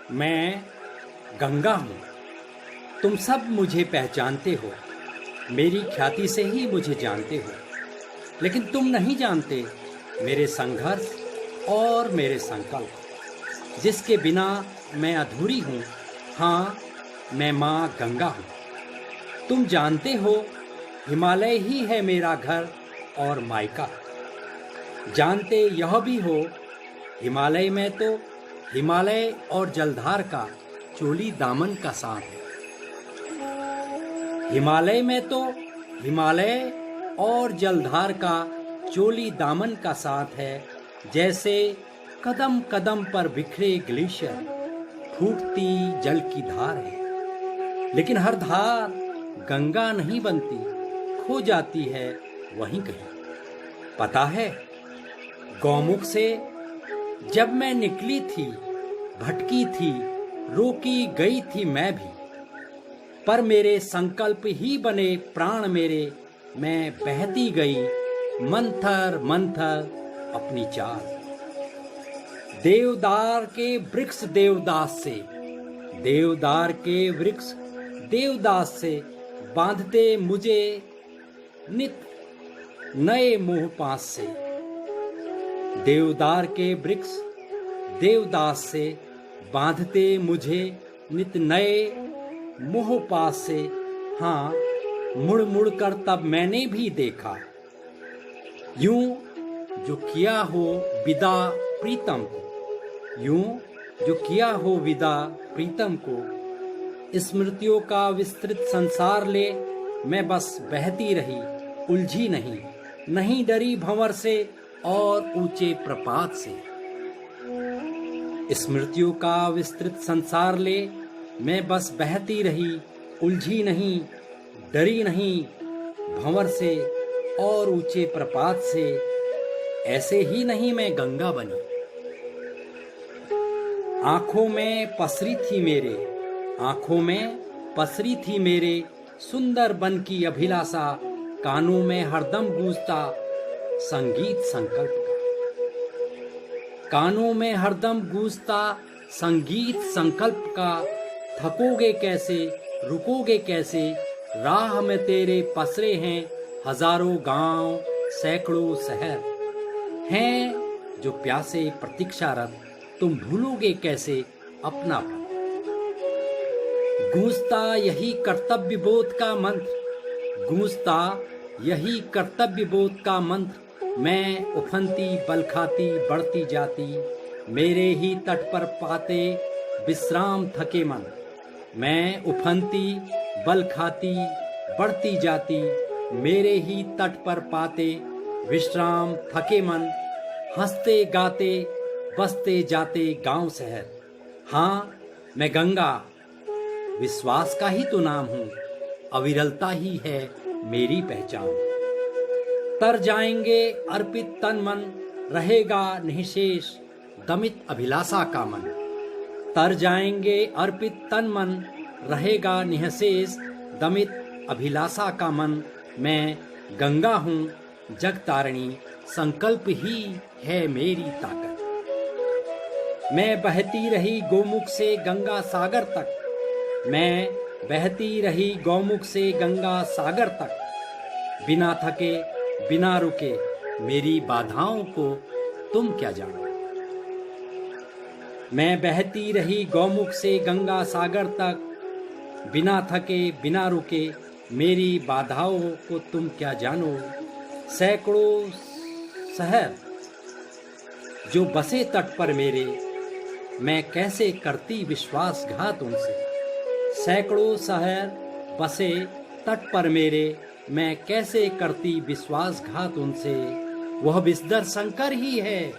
मैं गंगा हूँ। तुम सब मुझे पहचानते हो, मेरी ख्याति से ही मुझे जानते हो। लेकिन तुम नहीं जानते मेरे संघर्ष और मेरे संकल्प, जिसके बिना मैं अधूरी हूँ। हाँ, मैं माँ गंगा हूँ। तुम जानते हो हिमालय ही है मेरा घर और मायका। जानते यह भी हो हिमालय में तो हिमालय और जलधार का चोली दामन का साथ है। हिमालय में तो हिमालय और जलधार का चोली दामन का साथ है। जैसे कदम कदम पर बिखरे ग्लेशियर फूटती जल की धार है। लेकिन हर धार गंगा नहीं बनती, खो जाती है वहीं कहीं। पता है, गौमुख से जब मैं निकली थी, भटकी थी, रोकी गई थी मैं भी। पर मेरे संकल्प ही बने प्राण मेरे, मैं बहती गई मंथर मंथर अपनी चाल। देवदार के वृक्ष देवदास से, देवदार के वृक्ष देवदास से बांधते मुझे नित नए मोह पास से। देवदार के वृक्ष देवदास से बांधते मुझे नित नए मोह पास से। हाँ, मुड़ मुड़ कर तब मैंने भी देखा, यूं जो किया हो विदा प्रीतम को, यूं जो किया हो विदा प्रीतम को। स्मृतियों का विस्तृत संसार ले मैं बस बहती रही, उलझी नहीं, नहीं डरी भंवर से और ऊंचे प्रपात से। स्मृतियों का विस्तृत संसार ले मैं बस बहती रही, उलझी नहीं, डरी नहीं भंवर से और ऊंचे प्रपात से। ऐसे ही नहीं मैं गंगा बनी। आंखों में पसरी थी मेरे, आंखों में पसरी थी मेरे सुंदर बन की अभिलाषा। कानों में हरदम गूंजता संगीत संकल्प का, कानों में हरदम गूंजता संगीत संकल्प का। थकोगे कैसे, रुकोगे कैसे, राह में तेरे पसरे हैं हजारों गांव, सैकड़ों शहर हैं जो प्यासे प्रतीक्षारत। तुम भूलोगे कैसे अपनापन। गूंजता यही कर्तव्य बोध का मंत्र, गूंजता यही कर्तव्य बोध का मंत्र। मैं उफनती बल खाती बढ़ती जाती, मेरे ही तट पर पाते विश्राम थके मन। मैं उफनती बल खाती बढ़ती जाती, मेरे ही तट पर पाते विश्राम थके मन। हंसते गाते बसते जाते गांव शहर। हाँ, मैं गंगा विश्वास का ही तो नाम हूँ, अविरलता ही है मेरी पहचान। तर जाएंगे अर्पित तन मन, रहेगा निःशेष दमित अभिलाषा का मन। तर जाएंगे अर्पित तन मन, रहेगा निःशेष दमित अभिलाषा का मन। मैं गंगा हूँ जगतारिणी, संकल्प ही है मेरी ताकत। मैं बहती रही गोमुख से गंगा सागर तक, मैं बहती रही गौमुख से गंगा सागर तक। बिना थके बिना रुके मेरी बाधाओं को तुम क्या जानो। मैं बहती रही गौमुख से गंगा सागर तक, बिना थके बिना रुके मेरी बाधाओं को तुम क्या जानो। सैकड़ों शहर जो बसे तट पर मेरे, मैं कैसे करती विश्वासघात उनसे। सैकड़ों शहर बसे तट पर मेरे, मैं कैसे करती विश्वासघात उनसे। वह विषधर शंकर ही है,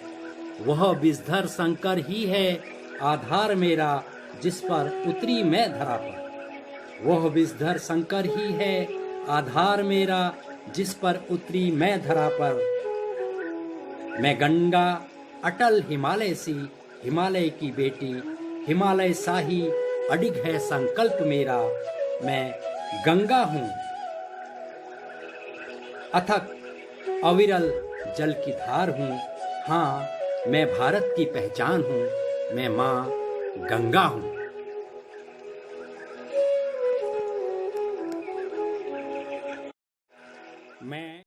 वह विषधर शंकर ही है आधार मेरा, जिस पर उतरी मैं धरा पर। वह विषधर शंकर ही है आधार मेरा, जिस पर उतरी मैं धरा पर। मैं गंगा अटल हिमालय सी, हिमालय की बेटी, हिमालय सा ही अडिग है संकल्प मेरा। मैं गंगा हूँ अथक अविरल जल की धार हूँ। हाँ, मैं भारत की पहचान हूँ, मैं माँ गंगा हूं। मैं